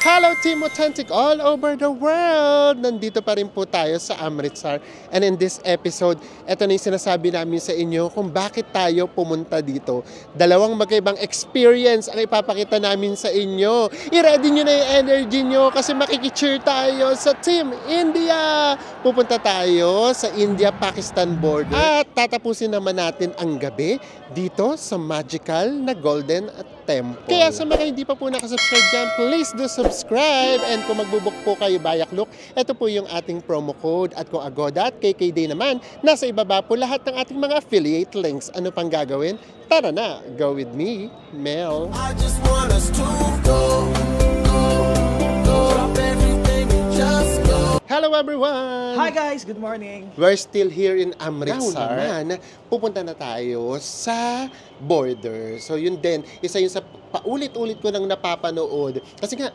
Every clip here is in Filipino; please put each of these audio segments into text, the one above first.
Hello Team Authentic all over the world! Nandito pa rin po tayo sa Amritsar. And in this episode, ito na yung sinasabi namin sa inyo kung bakit tayo pumunta dito. Dalawang magkaibang experience ang ipapakita namin sa inyo. I-ready nyo na yung energy nyo kasi makikicheer tayo sa Team India! Pupunta tayo sa India-Pakistan border at tatapusin naman natin ang gabi dito sa magical na Golden Temple. Kaya sa mga hindi pa po nakasubscribe dyan, please do subscribe. And kung magbubuk po kayo Bayakluk, ito po yung ating promo code. At kung Agoda at KKD naman, nasa ibaba po lahat ng ating mga affiliate links. Ano pang gagawin? Tara na, go with me, Mel. I just want us to go. Drop everything and just go. Hello everyone! Hi guys! Good morning! We're still here in Amritsar. Pupunta na tayo sa border. So yun din, isa yun sa paulit-ulit ko nang napapanood. Kasi nga,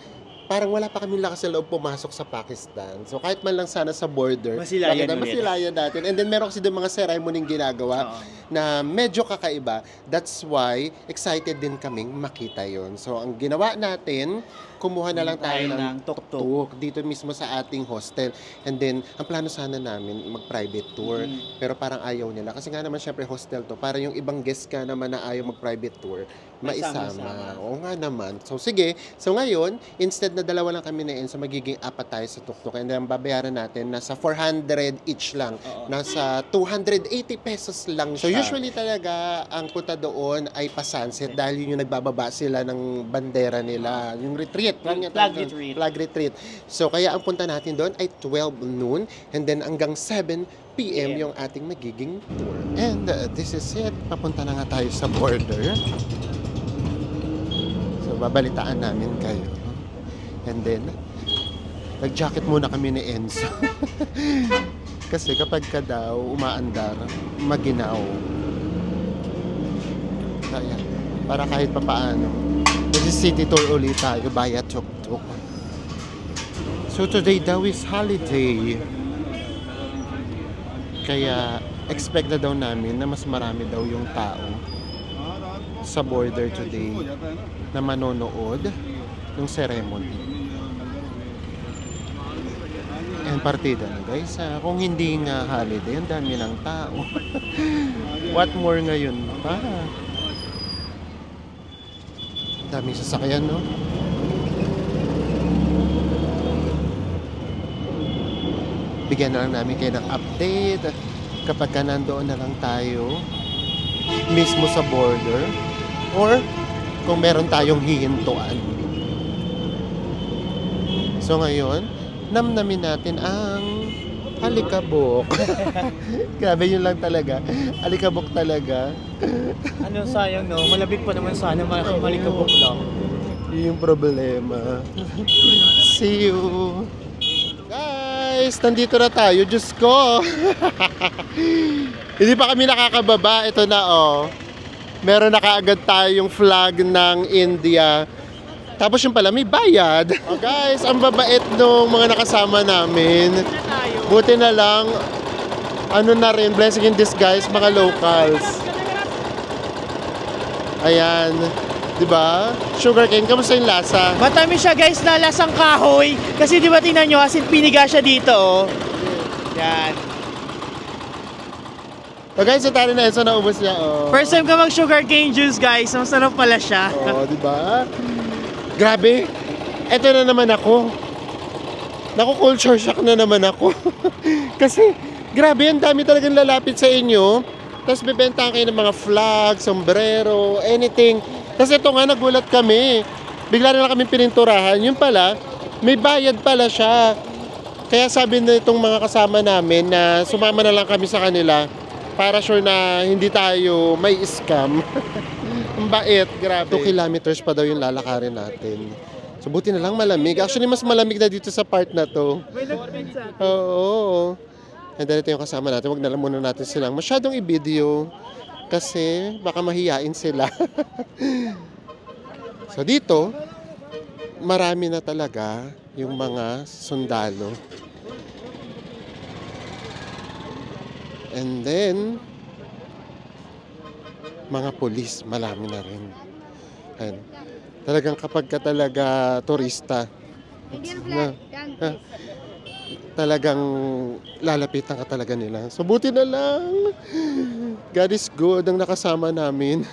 parang wala pa kami lakas sa loob pumasok sa Pakistan. So kahit man lang sana sa border, masilayan natin. And then meron kasi doon mga ceremony ginagawa na medyo kakaiba. That's why excited din kaming makita yon. So ang ginawa natin, kumuha na lang tayo ng tuk-tuk dito mismo sa ating hostel. And then, ang plano sana namin, mag-private tour. Pero parang ayaw nila. Kasi nga naman, syempre, hostel to. Para yung ibang guest ka naman na ayaw mag-private tour, maisama. Oo nga naman. So, sige. So, ngayon, instead na dalawa lang kami na so magiging apat tayo sa tuk-tuk. And then, babayaran natin, nasa 400 each lang. Nasa 280 pesos lang siya. So, usually talaga, ang punta doon ay pa-sunset dahil yun yung nagbababa sila ng bandera nila. Yung retreat. Flag retreat. So, kaya ang punta natin doon ay 12 noon and then hanggang 7 p.m. yung ating magiging tour. And this is it. Papunta na nga tayo sa border. So, babalitaan namin kayo. And then, nag-jacket muna kami ni Enzo. Kasi kapag ka daw umaandar, maginaw. Kaya, para kahit papaano. This is city tour ulit tayo via tuk-tuk. So today daw is holiday. Kaya expect na daw namin na mas marami daw yung tao sa border today na manonood ng ceremony. And partida na guys. Kung hindi nga holiday, ang dami ng tao. What more ngayon pa? Daming sasakyan, no? Bigyan na lang namin kayo ng update kapag ka nandoon na lang tayo mismo sa border or kung meron tayong hihintuan. So ngayon, namnamin natin ang alikabok. Grabe yun lang talaga. Alikabok talaga. Ano sayang no? Malabig pa naman sana malikabok lang. Yun yung problema. See you! Guys, nandito na tayo. Diyos ko! Hindi pa kami nakakababa. Ito na oh. Meron na kaagad tayong flag ng India. Tapos yung pala, may bayad. Oh guys, ang babait nung mga nakasama namin. Buti na lang, ano na rin, blessing in disguise, mga locals. Ayan, di ba? Sugarcane, kamusta yung lasa? Matamis siya guys na lasang kahoy. Kasi di ba tingnan nyo, asin piniga siya dito oh. Yan. Oh guys, so tayo na, so naubos niya oh. First time ka mag sugarcane juice guys, masarap pala siya. Oh, di ba? Grabe, eto na naman ako. Naku-culture shock na naman ako. Kasi, grabe, ang dami talagang lalapit sa inyo. Tapos bibentahan kayo ng mga flag, sombrero, anything. Tapos ito nga, nagulat kami. Bigla na lang kami pininturahan. Yun pala, may bayad pala siya. Kaya sabi na itong mga kasama namin na sumama na lang kami sa kanila para sure na hindi tayo may scam. Ang bait, grabe. 2 kilometers pa daw yung lalakarin natin. So buti na lang malamig. Actually, mas malamig na dito sa part na to. Oo. And then ito yung kasama natin. Huwag na lang muna natin silang masyadong i-video. Kasi baka mahiyain sila. So dito, marami na talaga yung mga sundalo. And then, mga pulis, marami na rin. And talagang kapag ka talaga turista, Na, ah, talagang lalapitan ka talaga nila. So buti na lang. God is good ang nakasama namin.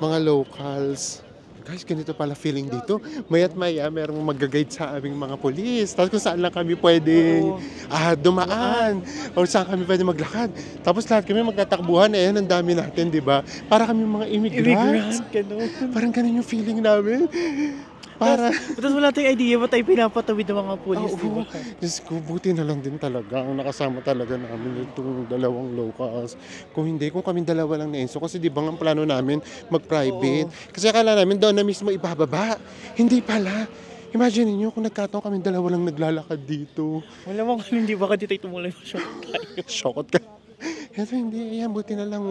Mga locals. Guys, ganito pala feeling dito. Maya't maya, merong mag-guide sa aming mga polis. Tapos kung saan lang kami pwedeng dumaan. O saan kami pwedeng maglakad. Tapos lahat kami magtatakbuhan. Ang dami natin, di ba? Para kami mga immigrants. Ganun. Parang ganun yung feeling namin. Para... Tapos wala tayong idea ba tayo pinapatawid ng mga pulis, di ba? Diyos ko, buti na lang din talaga. Ang nakasama talaga namin itong dalawang locals. Kung hindi, kung kami dalawa lang na Enzo. Kasi di ba ang plano namin mag-private. Kasi akala namin doon na mismo ibababa. Hindi pala. Imagine niyo kung nagkataon kami dalawa lang naglalakad dito. Wala mo kung hindi baka di tayo tumulay masyado tayo. Shokot ka. Eto hindi, ayan, buti na lang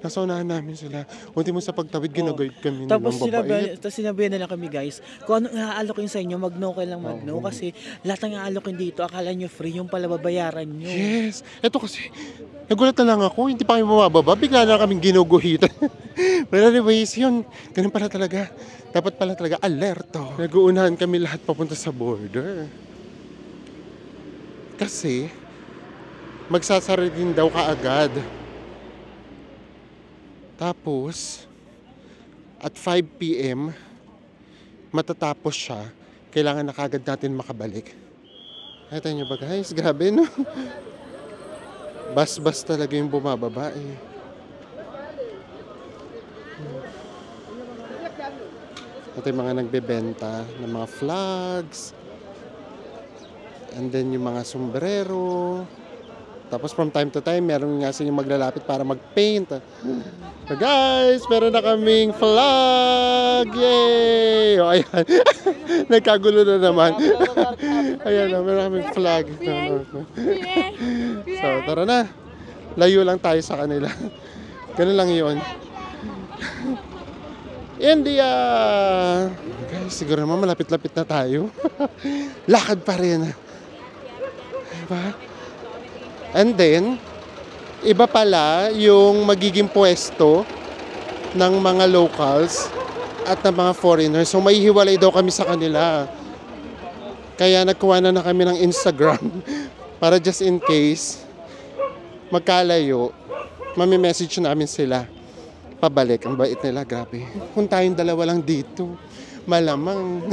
nasaunahan namin sila. Buti mo sa pagtawid, ginaguide kami Tapos ng babait. sinabi na lang kami guys, kung ano i-aalokin sa inyo, mag-no kayo lang mag-no. Kasi lahat ng i-aalokin dito, akala nyo free, yung pala babayaran nyo. Yes. Eto kasi, nagulat na lang ako, hindi pa kami bumababa, bigla na kaming ginuguhitan. Well, anyways, yun, ganun pala talaga. Dapat pala talaga alerto. Nag-uunahan kami lahat papunta sa border. Kasi, magsasara din daw kaagad. Tapos, at 5 p.m., matatapos siya. Kailangan na kaagad natin makabalik. Nakita niyo ba guys? Grabe no? Bas-bas talaga yung bumababa eh. Ito yung mga nagbebenta ng mga flags. And then yung mga sombrero. Tapos from time to time, meron nga silang maglalapit para mag-paint. So guys, meron na kaming flag! Yay! O ayan, nagkagulo na naman. Ayan na, meron kaming flag. So tara na, layo lang tayo sa kanila. Ganun lang yun. India! Guys, siguro naman malapit-lapit na tayo. Lakad pa rin. Diba? And then, iba pala yung magiging pwesto ng mga locals at ng mga foreigners. So, may hiwalay daw kami sa kanila. Kaya nagkuha na kami ng Instagram para just in case magkalayo, mami-message namin sila pabalik. Ang bait nila, grabe. Kung tayong dalawa lang dito, malamang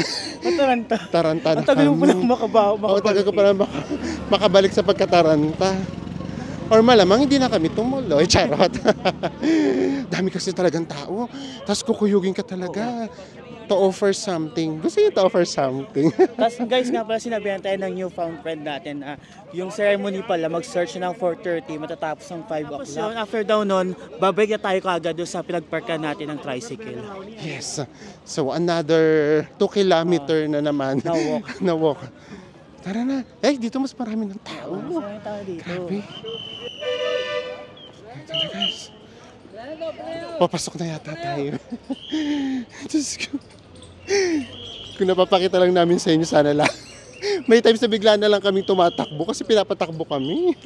taranta na Ang tagal mo pa lang makabalik. Oo, tagal ko pa lang makabalik sa pagkataranta. Or malamang hindi na kami tumuloy. Charot. Dami kasi talagang tao. Tapos kukuyugin ka talaga to offer something. Gusto niyo to offer something. Tapos guys nga pala sinabihan tayo ng newfound friend natin, yung ceremony pala mag-search ng 4:30 matatapos ng 5 o'clock. So after daw nun, babalik na tayo kaagad doon sa pinagparkan natin ng tricycle. Yes. So another 2 kilometer na naman. Na walk. Tara na. Dito mas marami ng tao. Mas marami tayo dito. Grabe. Tara guys. Papasok na yata tayo. Diyos ko. Kung napapakita lang namin sa inyo, sana lang. May times na bigla na lang kaming tumatakbo kasi pinapatakbo kami.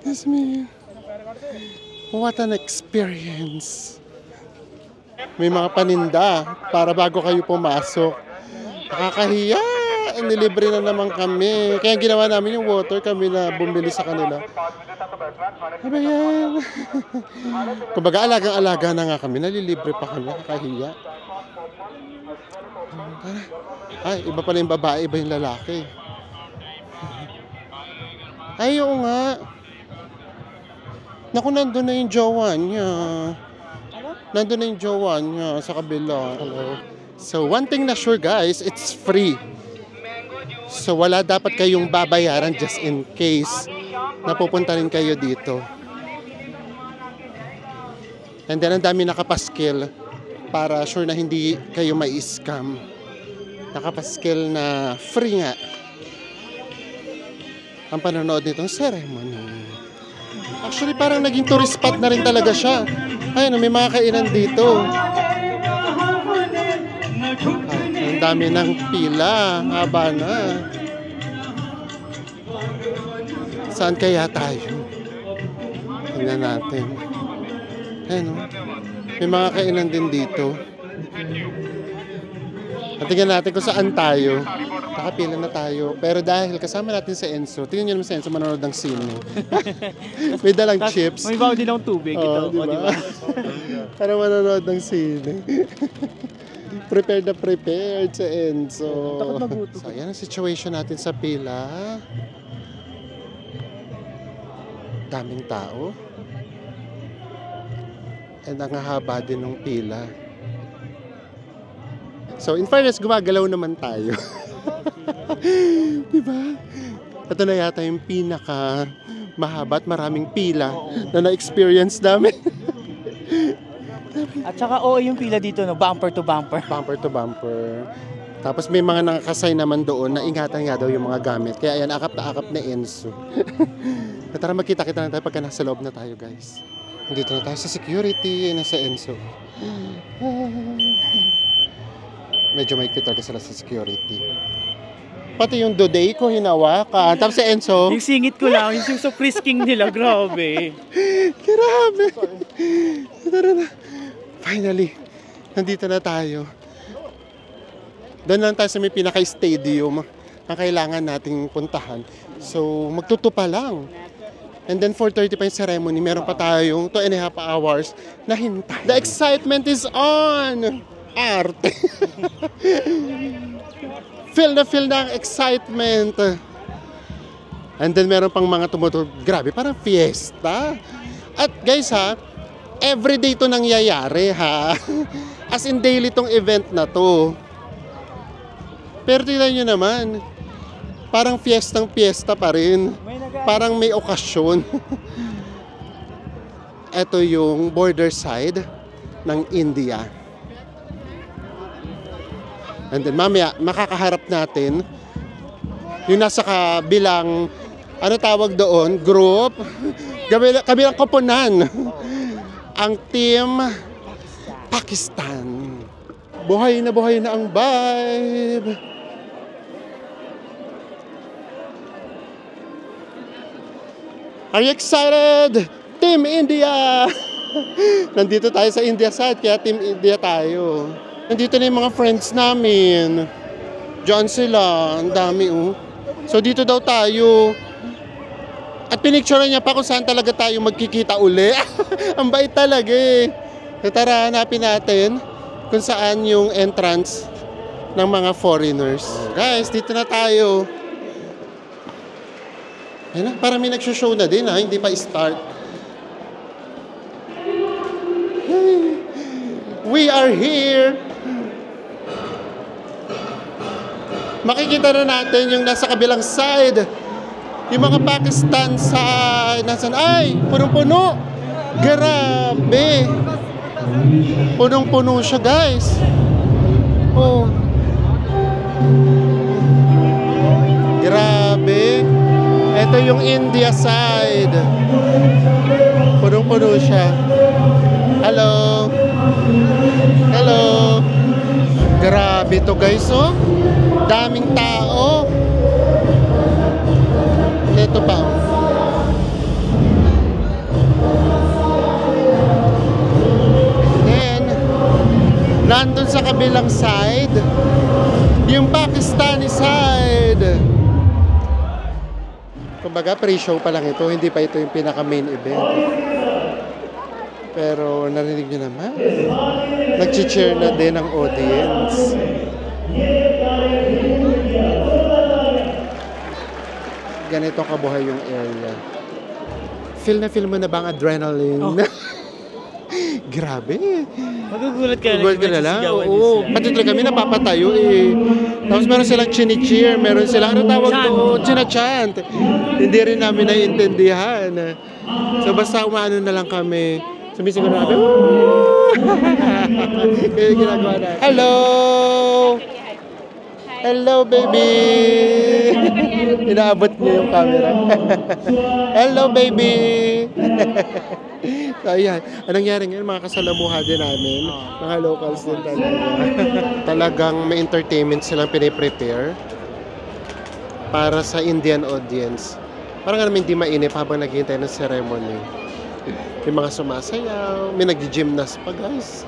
Yes, me. What an experience. May mga paninda para bago kayo pumasok. Nakakahiya. Nilibre na naman kami. Kaya ginawa namin yung water kami na bumili sa kanila. Ano yan? Kumbaga alagang-alaga na nga kami. Nalilibre pa kami. Nakakahiya. Ay, iba pala yung babae, iba yung lalaki. Ay, oo nga. Naku, nandun na yung jowa niya. Nandun na yung jowa niya sa kabila. Hello. So, one thing na sure guys, it's free. So, wala dapat kayong babayaran just in case napupunta rin kayo dito. And then, ang dami nakapaskil para sure na hindi kayo mai-scam. Nakapaskil na free nga ang panonood nitong ceremony. Actually, parang naging tourist spot na rin talaga siya. Ayun, may mga kainan dito. Ay, ang dami ng pila. Haba na. Saan kaya tayo? Tingnan natin. Ayun, may mga kainan din dito. Tingnan natin kung saan tayo. Nakapila na tayo. Pero dahil kasama natin si Enzo, tingnan nyo naman si Enzo manonood ng sine. May dalang chips. May bawa din ng tubig ito. Diba? Diba? Para manonood ng sine. Prepared na prepared si Enzo. Takot magutom. So, yan ang situation natin sa pila. Daming tao. And ang haba din ng pila. So, in fairness, gumagalaw naman tayo. Diba? Ito na yata yung pinaka mahaba at maraming pila na na-experience namin. At saka yung pila dito, no, bumper to bumper. Bumper to bumper. Tapos may mga nakakasay naman doon na ingatan nga daw yung mga gamit. Kaya ayan, akap na Enzo. Tara, magkita-kita na tayo pagka nasa loob na tayo, guys. Dito na tayo sa security, nasa Enzo. Medyo may kita ka sila sa security. Pati yung Doday ko hinawakan. Tapos si Enzo. Yung singit ko lang, yung sa frisking nila, grabe. Grabe. Tara na. Finally, nandito na tayo. Doon lang tayo sa may pinaka-stadium na kailangan nating puntahan. So, magtutupa lang. And then 4:30 pa yung ceremony, meron pa tayong 2.5 hours na hintay. The excitement is on! Arte! Feel na ang excitement. And then meron pang mga tumutulog. Grabe, parang fiesta. At guys ha, everyday to nangyayari ha. As in daily tong event na to. Pero tignan nyo naman, parang fiestang-fiesta pa rin. Parang may okasyon. Ito yung border side ng India. And then mamaya, makakaharap natin yung nasa kabilang, ano tawag doon, group, kabilang koponan, ang team Pakistan. Buhay na ang vibe. Are you excited? Team India! Nandito tayo sa India side, kaya Team India tayo. Nandito na yung mga friends namin. Diyan sila, ang dami oh. So dito daw tayo. At pinicture niya pa kung saan talaga tayo magkikita uli. Ang bait talaga eh. So tara, hanapin natin kung saan yung entrance ng mga foreigners. Guys, dito na tayo. Ayun na, parang may nagsho-show na din ha, hindi pa start. We are here! Makikita na natin yung nasa kabilang side. Yung mga Pakistan side. Nasaan? Ay! Punong-puno! Grabe! Punong-puno siya, guys. Oh. Grabe! Ito yung India side. Punong-puno siya. Hello! Hello! Grabe to guys, oh! Daming tao! Ito pa, oh. Then, nandun sa kabilang side, yung Pakistani side. Kumbaga, pre-show pa lang ito, hindi pa ito yung pinaka-main event. Pero narinig nyo naman, nag-cheer na din ang audience. Ganito kabuhay yung area. Feel mo na ba ang adrenaline? Oh. Grabe. Magugulat ka na lang. Oo. Pati talaga kami napapatayo eh. Tapos meron silang chini-cheer, meron silang, ano tawag doon? China-chant. Hindi rin namin naiintindihan. So basta umaano na lang kami. Sumisigaw na kami. Kaya ginagawa na. Hello! Hello, baby! Inaabot niyo yung camera. Hello, baby! So, ayan. Anong nangyari ngayon? Mga kasalamuha din namin. Mga locals din talaga. Talagang may entertainment silang piniprepare para sa Indian audience. Parang naman hindi mainip habang naghihintay ng ceremony. May mga sumasayaw, may nag-gymnast pa guys.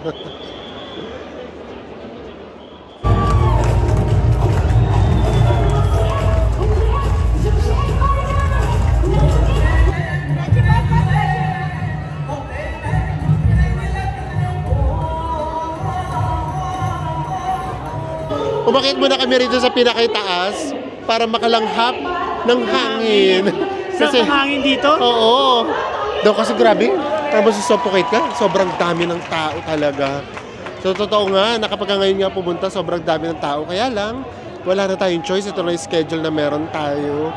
Umakyat muna kami rito sa pinakaitaas para makalanghap ng hangin. Kasi hangin dito? Oo. Daw kasi grabe, tapos suffocate ka, sobrang dami ng tao talaga. So totoo nga, nakapag ngayon nga pumunta, sobrang dami ng tao. Kaya lang, wala na tayong choice. Ito na yung schedule na meron tayo.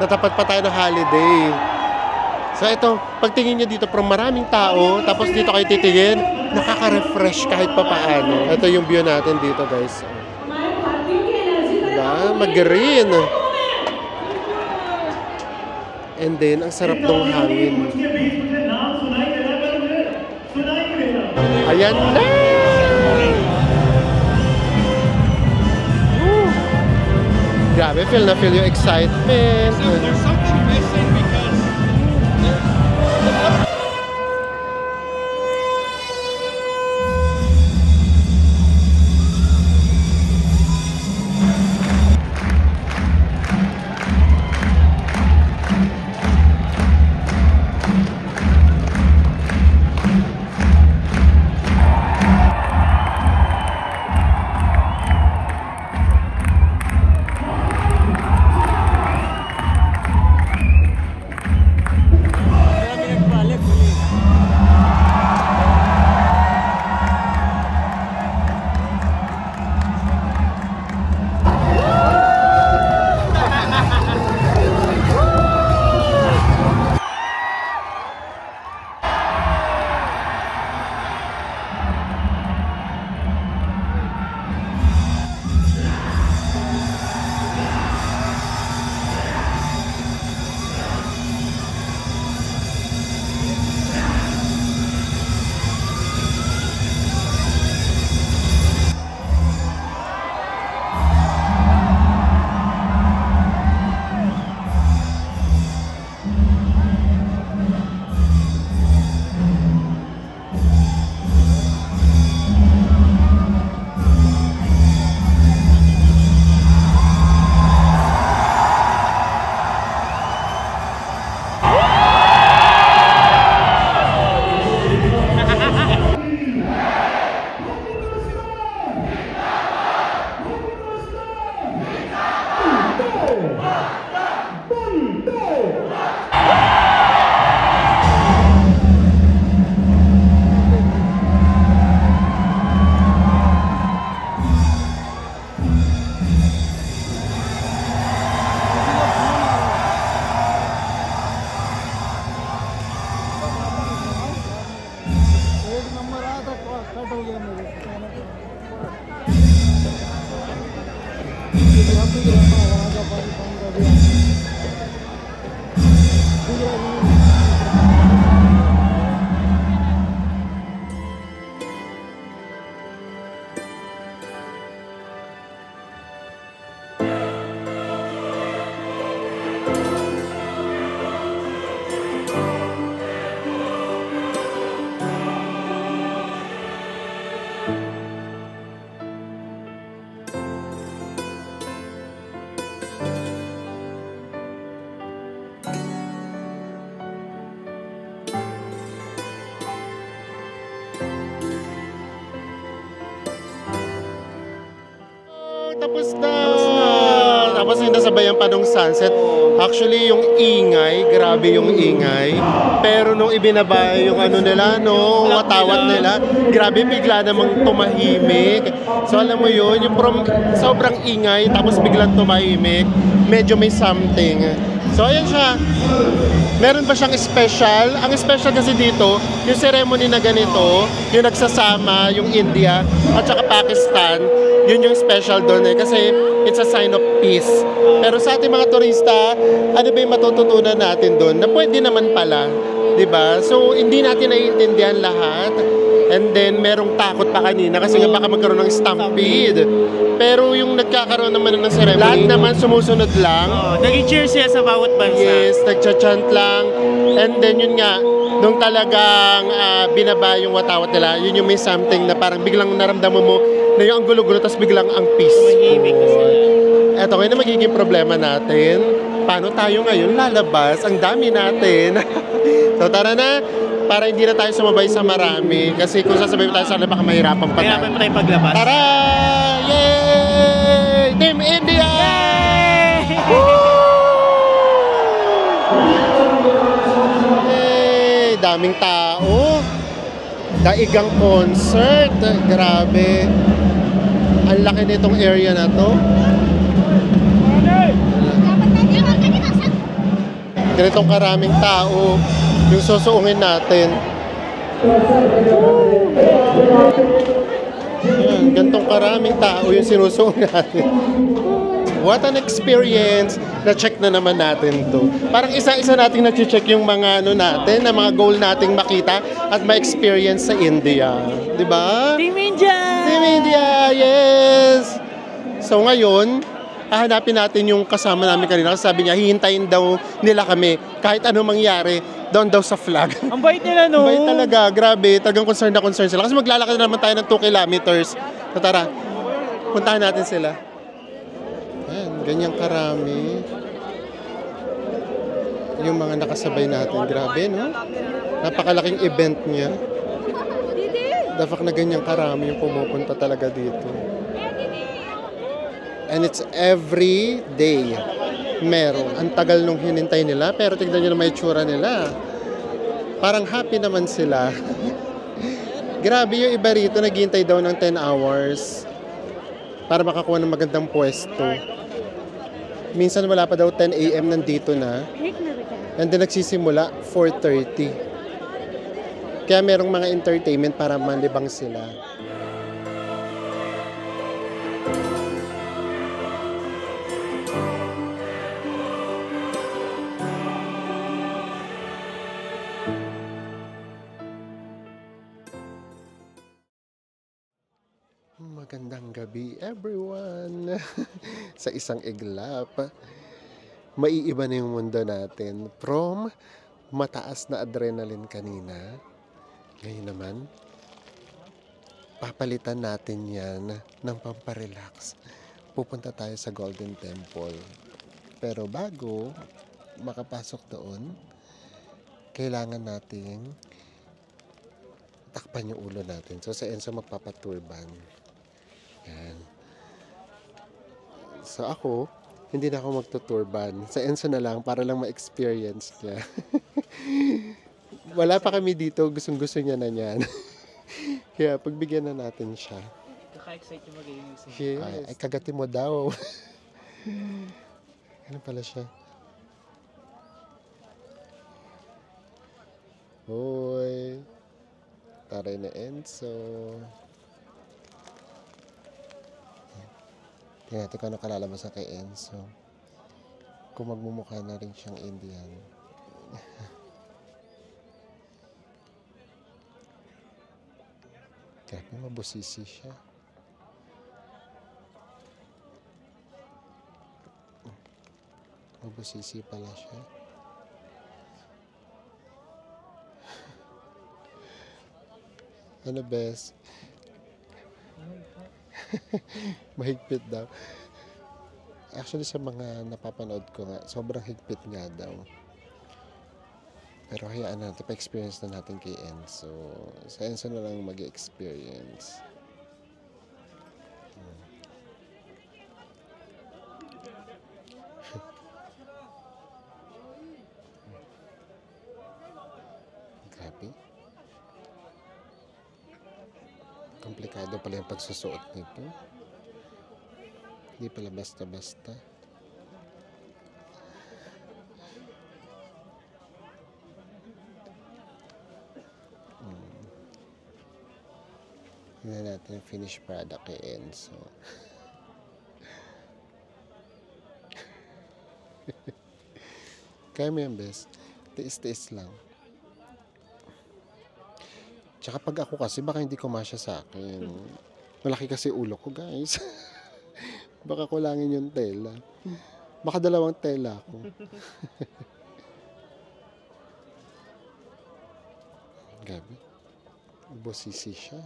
Natapat pa tayo ng holiday. So ito, pagtingin nyo dito, from maraming tao, tapos dito kayo titingin, nakaka-refresh kahit pa paano. Ito yung view natin dito, guys. Diba? Mag-green. And then, ang sarap ng hangin. Ayan na! Woo! Grabe, feel na feel yung excitement. Tapos na! Tapos yung nasabayan pa nung sunset. Actually, yung ingay, grabe yung ingay. Pero nung ibinaba yung ano nila, no, watawat nila, grabe bigla namang tumahimik. So alam mo yun, yung from sobrang ingay, tapos biglang tumahimik, medyo may something. So ayan siya. Meron ba siyang special? Ang special kasi dito, yung ceremony na ganito, yung nagsasama, yung India at saka Pakistan, yun yung special doon eh. Kasi it's a sign of peace. Pero sa ating mga turista, ano ba yung matututunan natin doon? Na pwede naman pala, di ba? So hindi natin naiintindihan lahat. And then merong takot pa kanina kasi nga baka magkaroon ng stampede. Pero yung nagkakaroon naman ng ceremony, lahat naman sumusunod lang. Nag-cheer siya sa bawat bansa. Yes, nagcha-chant lang. And then yun nga, nung talagang binaba yung watawat nila, yun yung may something na parang biglang naramdaman mo na yung ang gulo-gulo, tapos biglang ang peace. Mahimik kasi. Eto ngayon na magiging problema natin. Paano tayo ngayon lalabas? Ang dami natin. So tara na, para hindi na tayo sumabay sa marami. Kasi kung sasabay tayo sa baka mahirapan pa tayo. Mahirapan pa tayo paglabas. Tara! Yay! Daming tao. Daigang concert. Grabe. Ang laki nitong area na to. Ganitong karaming tao yung susuungin natin. Yan, ganitong karaming tao yung sinusuong natin. What an experience! Na-check na naman natin to. Parang isa-isa nating na-check yung mga ano natin, na mga goal nating makita at ma-experience sa India. Di ba? Team India! Team India! Yes! So ngayon, hahanapin natin yung kasama namin kanina. Kasi sabi niya, hihintayin daw nila kami kahit ano mangyari doon daw sa flag. Ang bait nila, no? Ang bait talaga, grabe. Talagang concerned na concerned sila. Kasi maglalakad na naman tayo ng 2 kilometers. So tara, puntahan natin sila. Ayan, ganyang karami. Yung mga nakasabay natin. Grabe, no? Napakalaking event niya. Dapat na ganyang karami yung pumupunta talaga dito. And it's every day. Meron. Ang tagal nung hinintay nila, pero tignan nyo na may tsura nila. Parang happy naman sila. Grabe yung iba rito, naghihintay daw ng 10 hours para makakuha ng magandang pwesto. Minsan wala pa daw 10 a.m. nandito na. And then nagsisimula 4:30. Kaya merong mga entertainment para malibang sila. Magandang gabi, everyone! Sa isang iglap, maiiba na yung mundo natin. From mataas na adrenaline kanina, ngayon naman, papalitan natin yan ng pamparelax. Pupunta tayo sa Golden Temple. Pero bago makapasok doon, kailangan nating takpan yung ulo natin. So sa Enzo magpapaturban. Yan. So ako, hindi na ako magtuturban. Sa Enzo na lang para lang ma-experience niya. Wala pa kami dito, gustong-gusto niya na niyan. Kaya pagbigyan na natin siya. Kaka-excite yung magiging isa. Yes. Ay, kagatin mo daw. Ano pala siya? Hoy. Taray na Enzo. Tingnan natin kung ano kalalabasan kay Enzo. Kung magmumukha na rin siyang Indian. Kaya mabusisi siya. Mabusisi pala siya. Ano bes? Mahigpit daw. Actually sa mga napapanood ko nga, sobrang higpit nga daw. Pero hayaan natin, pa-experience na natin kay Enzo. Sa Enzo na lang mag-experience. Grabe. Komplikado pala yung pagsusuot nito. Hindi pala basta-basta. Tignan natin yung finished product kay Enzo. Kaya mo yan, bes. Tiis-tiis lang. Tsaka pag ako kasi, baka hindi kumasya sa akin. Malaki kasi ulo ko, guys. Baka kulangin yung tela. Baka 2 tela ako. Gabi. Bosisi siya.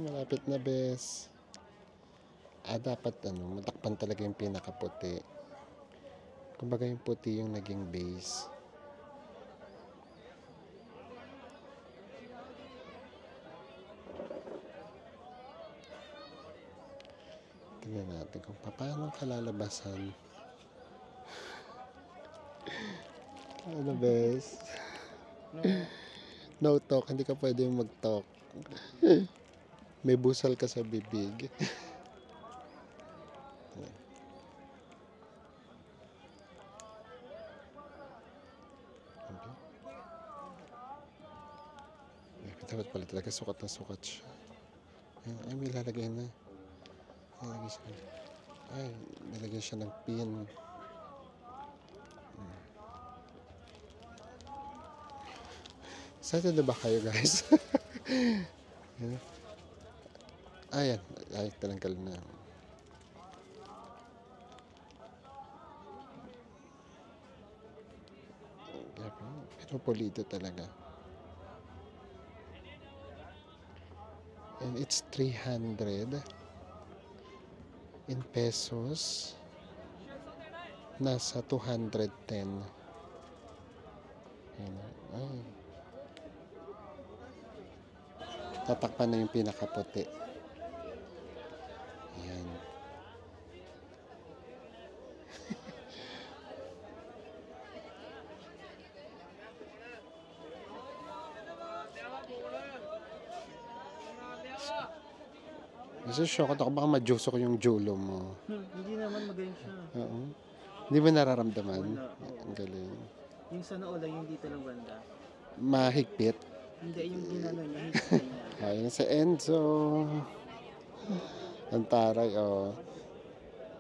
Malapit na, bes. Dapat matakpan talaga yung pinakaputi. Kumbaga yung puti yung naging base. Tingnan natin kung paano kalalabasan. Ano bes? No talk, hindi ka pwede mag-talk. May busal ka sa bibig. Dapat pala talaga sukat na sukat siya. Ay, may lalagay na. Lalagay siya. Ay, nilagyan siya ng pin. Excited na ba kayo, guys? Ayan. Ay, talanggal na. Pero pulido talaga. And it's 300 in pesos. Nasa 210. Ayan. Ay. Tatakpan na yung pinakaputi. Ayan. Kasi shocked ako, baka majuso ko yung julo mo. Hindi naman magaling siya. Oo. Hindi mo nararamdaman? Wala, oo. Ang galing. Yung sa noo lang, yung dito lang banda. Mahigpit. Hindi, yung ginano niya, history niya. Ayun sa Enzo. Ang taray, oh.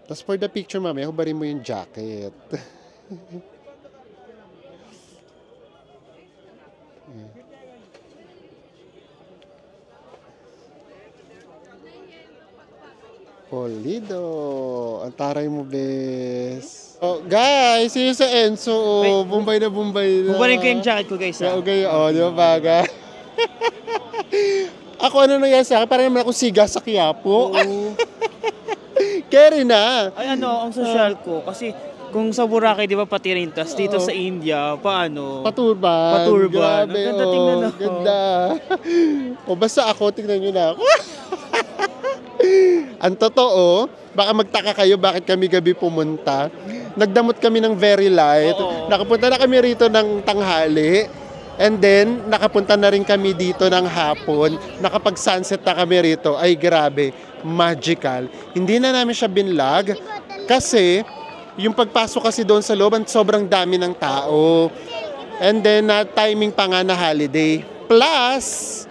Tapos for the picture, mami, hubarin mo yung jacket. Polido. Ang taray mo, bes. Oh, guys, yun sa Enzo. Oh, Bombay na Bombay na. Bubarin ko yung jacket ko, guys. Okay, oh, di ba baga? Ako ano nangyari sa akin? Parang naman ako siga sa Quiapo. Carry na. Ay, ang social ko. Kasi, kung sa Boracay, di ba pati rin. Tas dito sa India, paano? Paturban. Paturban. Grabe, Ang ganda tingnan ako. Ganda. O basta ako, tingnan nyo na ako. Ang totoo, baka magtaka kayo bakit kami gabi pumunta. Nagdamot kami ng very light. Oo. Nakapunta na kami rito ng tanghali. And then, nakapunta na rin kami dito ng hapon. Nakapag-sunset na kami rito. Ay, grabe. Magical. Hindi na namin siya binlog. Kasi, yung pagpasok kasi doon sa loob, sobrang dami ng tao. And then, timing pa nga na holiday. Plus,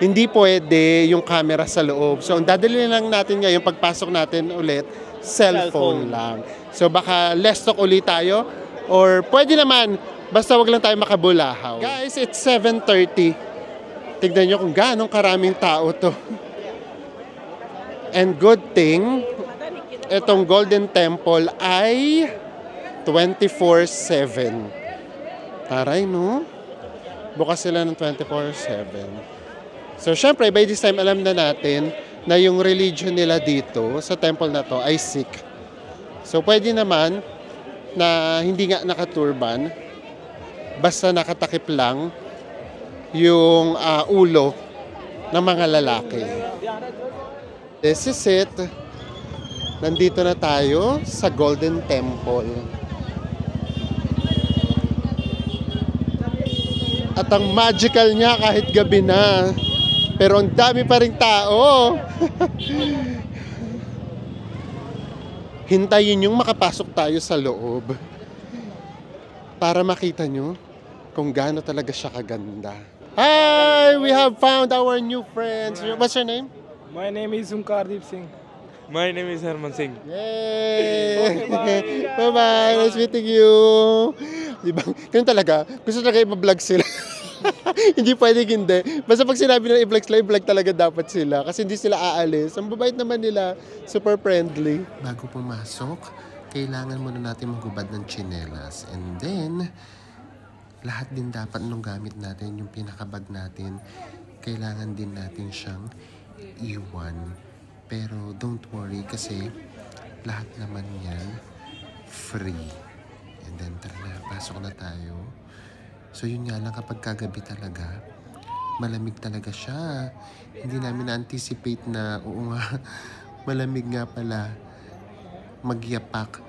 hindi pwede yung camera sa loob. So, ang dadali lang natin ngayon, pagpasok natin ulit, cellphone lang. So, baka less talk ulit tayo. Or pwede naman, basta wag lang tayo makabulahaw. Guys, it's 7:30. Tignan nyo kung gaano karaming tao to. And good thing, itong Golden Temple ay 24/7. Taray, no? Bukas sila ng 24/7. So, syempre, by this time, alam na natin na yung religion nila dito sa temple na to ay Sikh. So, pwede naman na hindi nga nakaturban, basta nakatakip lang yung ulo ng mga lalaki. This is it. Nandito na tayo sa Golden Temple. At ang magical niya kahit gabi na. Pero ang dami pa rin tao. Hintayin yung makapasok tayo sa loob. Para makita nyo kung gaano talaga siya kaganda. Hi! We have found our new friends. What's your name? My name is Umkardeep Singh. My name is Herman Singh. Yay! Okay, bye. Bye-bye! Nice meeting you! Diba? Ganun talaga. Gusto talaga i-vlog sila. Hindi pwedeng hindi. Basta pag sinabi nila i-vlog sila, i-vlog talaga dapat sila. Kasi hindi sila aalis. Ang babait naman nila. Super friendly. Bago pumasok, kailangan muna natin maghubad ng tsinelas. And then, lahat din dapat nung gamit natin, yung pinakabag natin, kailangan din natin siyang iwan. Pero don't worry kasi lahat naman yan free. And then, tara na, pasok na tayo. So, yun nga lang kapag kagabi talaga, malamig talaga siya. Hindi namin na-anticipate na, oo nga, malamig nga pala magyapak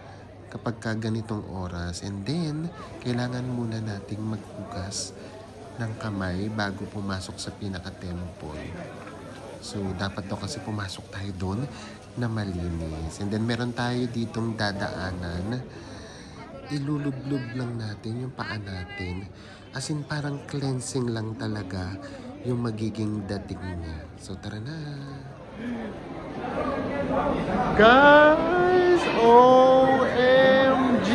kapag ka ganitong oras. And then, kailangan muna nating maghugas ng kamay bago pumasok sa pinaka-temple. So, dapat daw kasi pumasok tayo doon na malinis. And then, meron tayo ditong dadaanan. Ilulublob lang natin yung paa natin. As in, parang cleansing lang talaga yung magiging dating niya. So, tara na. Guys! OMG!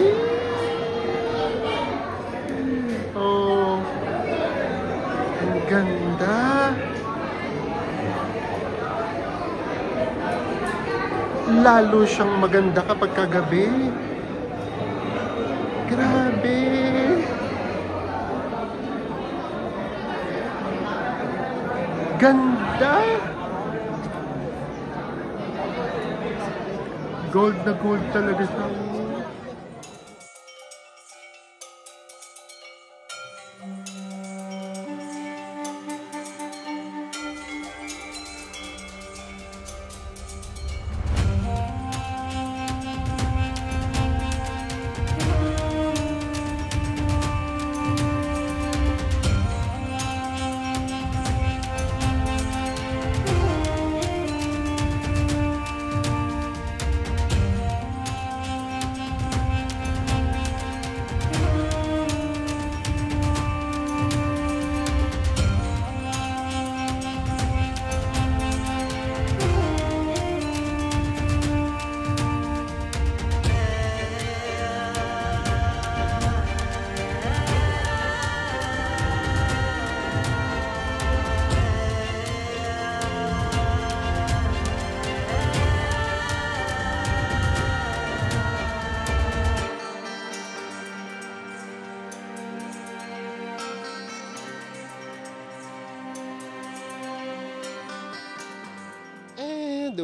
Oh, ang ganda! Lalo siyang maganda kapag kagabi. Grabe! Ganda! Gold na gold talaga siya.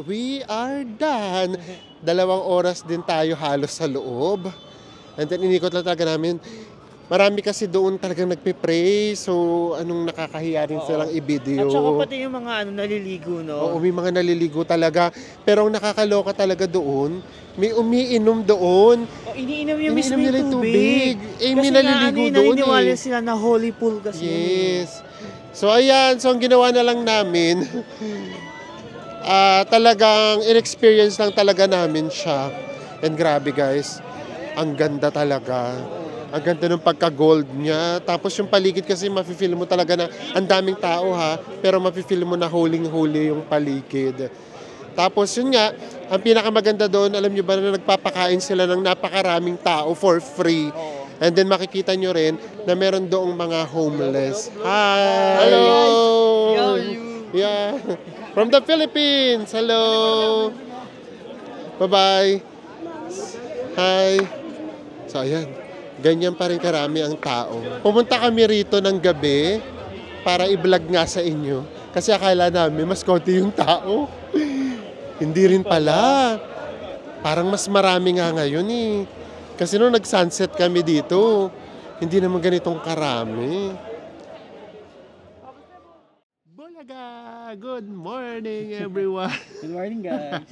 We are done. 2 oras din tayo halos sa loob. And then inikot lang talaga namin. Marami kasi doon talagang nagpe-pray. So, anong nakakahiya rin silang i-video. At saka pati yung mga naliligo, no? Oo, may mga naliligo talaga. Pero ang nakakaloka talaga doon, may umiinom doon. Iniinom yung mismo nila yung tubig. Eh, may naliligo doon naniniwala sila na holy pool kasi. Yes. So, ayan. So, ang ginawa na lang namin, talagang in-experience lang talaga namin siya. And grabe guys, ang ganda talaga. Ang ganda ng pagka-gold niya. Tapos yung paligid kasi mafe-feel mo talaga na ang daming tao ha, pero mafe-feel mo na huling-huli yung paligid. Tapos yun nga, ang pinakamaganda doon, alam nyo ba na nagpapakain sila ng napakaraming tao for free. And then makikita nyo rin na meron doong mga homeless. Hi! Hello! Yeah. From the Philippines. Hello. Bye-bye. Hi. So, ayan. Ganyan pa rin karami ang tao. Pumunta kami rito ng gabi para i-vlog nga sa inyo. Kasi akala namin mas konti yung tao. Hindi rin pala. Parang mas marami nga ngayon eh. Kasi nung nag-sunset kami dito, hindi naman ganitong karami. Good morning, everyone. Good morning, guys.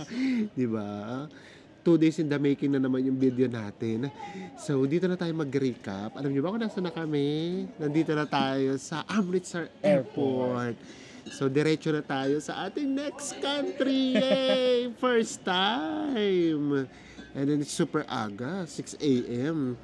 Diba? 2 days in the making na naman yung video natin. So, dito na tayo mag-recap. Alam niyo ba kung nasa na kami? Nandito na tayo sa Amritsar Airport. So, diretso na tayo sa ating next country. Yay! First time! And then, it's super aga, 6 a.m.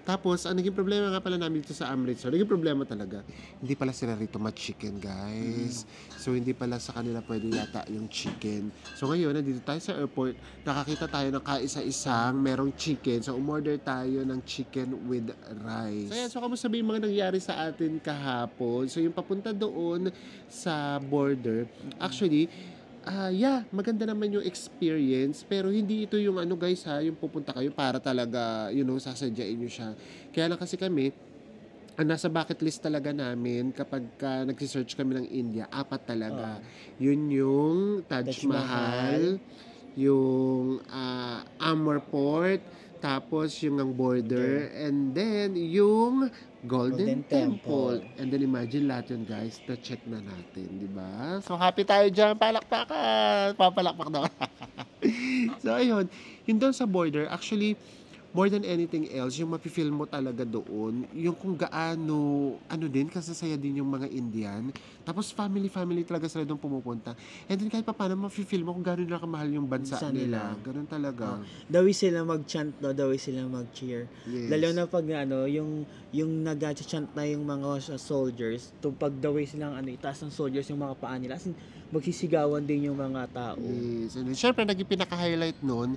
Tapos, ang naging problema nga pala namin dito sa Amritsar, naging problema talaga, hindi pala sila rito ma-chicken, guys. So, hindi pala sa kanila pwede yata yung chicken. So, ngayon, nandito tayo sa airport, nakakita tayo ng kaisa-isang merong chicken. So, umorder tayo ng chicken with rice. So, yan. So, kamusta ba yung mga nangyari sa atin kahapon? So, yung papunta doon sa border, actually, maganda naman yung experience, pero hindi ito yung guys yung pupunta kayo para talaga, sasadyain nyo siya. Kaya lang kasi kami, nasa bucket list talaga namin kapag nagsisearch kami ng India, 4 talaga. Yun yung Taj Mahal, yung Amarport, tapos yung ang border, and then yung Golden Golden Temple. Temple. And then imagine lahat yun guys, na-check na natin, di ba? So happy tayo dyan, palakpakan! Papalakpak daw. So ayun, yun doon sa border, actually, more than anything else, yung mafe-feel mo talaga doon, yung kung gaano, ano din, kasasaya din yung mga Indian. Tapos family talaga sila doon pumupunta. And then kahit pa paano, mafe-feel mo kung gaano nila kamahal yung bansa Bansa nila. nila. Ganun talaga. Dawi sila mag-chant, no? Dawi sila mag-cheer. Yes. Lalo na pag ano, yung nag-chant na yung mga soldiers, to pag dawi silang ano, itaas ng soldiers yung mga paa nila, as in, magsisigawan din yung mga tao. Yes. And then, syempre, naging pinaka-highlight nun,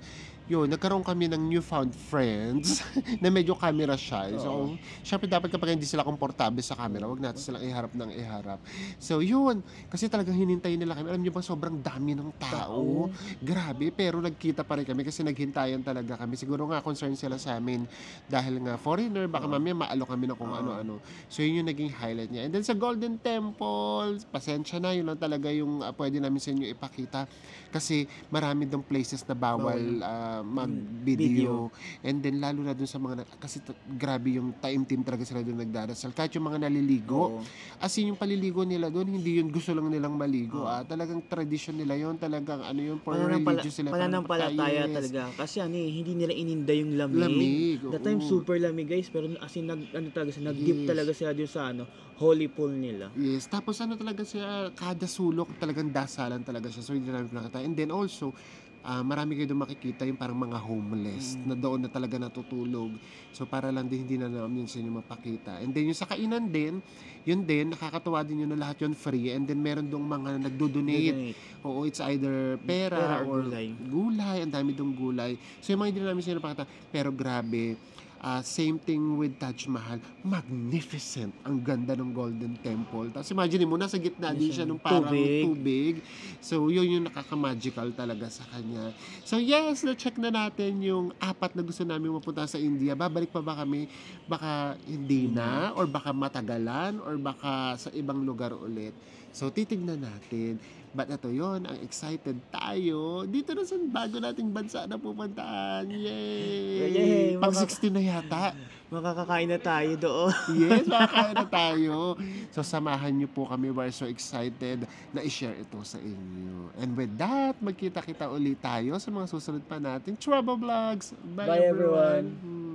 yun, nagkaroon kami ng newfound friends na medyo camera shy. So, syempre dapat kapag hindi sila komportable sa camera, wag natin silang iharap ng iharap. So, yun. Kasi talagang hinintay nila kami. Alam niyo ba, sobrang dami ng tao. Grabe, pero nagkita pa rin kami kasi naghintayan talaga kami. Siguro nga concerned sila sa amin dahil nga foreigner, baka mamaya maalo kami na kung ano-ano. So, yun yung naging highlight niya. And then sa Golden Temple, pasensya na, yun lang talaga yung pwede namin sa inyo ipakita. Kasi marami dong places na bawal mag-video. And then lalo na dun sa mga kasi grabe yung time team talaga sila dun nagdarasal. Kahit yung mga naliligo, as in yung paliligo nila dun, hindi yun gusto lang nilang maligo. Talagang tradition nila yun, talagang ano yun, for religious sila. Pananampalataya talaga. Kasi ano hindi nila ininda yung lamig. That time oo. super lamig guys, pero as in nag-dip talaga sila dun sa holy pool nila. Yes, tapos ano talaga siya, kada sulok talagang dasalan talaga siya. So hindi namin nakita. And then also, marami kayo doon makikita yung parang mga homeless na doon na talaga natutulog. So para lang din hindi na namin sa inyo mapakita. And then yung sa kainan din, yun din, nakakatuwa din yun na lahat yun free. And then meron dong mga nagdo-donate. Oo, it's either pera or gulay. Ang dami dong gulay. So yung mga hindi na namin sa inyo napakita. Pero grabe, same thing with Taj Mahal. Magnificent. Ang ganda ng Golden Temple. Tapos imagine mo, nasa gitna din siya ng parang tubig. So, yun yung nakaka-magical talaga sa kanya. So, yes, na-check na natin yung 4 na gusto namin mapunta sa India. Babalik pa ba kami? Baka hindi na, or baka matagalan, or baka sa ibang lugar ulit. So, titignan natin. But ito yun, ang excited tayo. Dito na sa bago nating bansa na pupuntaan. Yay! Pang 16 na yata. Makakakain na tayo doon. Yes, makakain na tayo. So, samahan niyo po kami. We're so excited na i-share ito sa inyo. And with that, magkita-kita ulit tayo sa mga susunod pa natin Trouble Vlogs. Bye, Bye, everyone. everyone.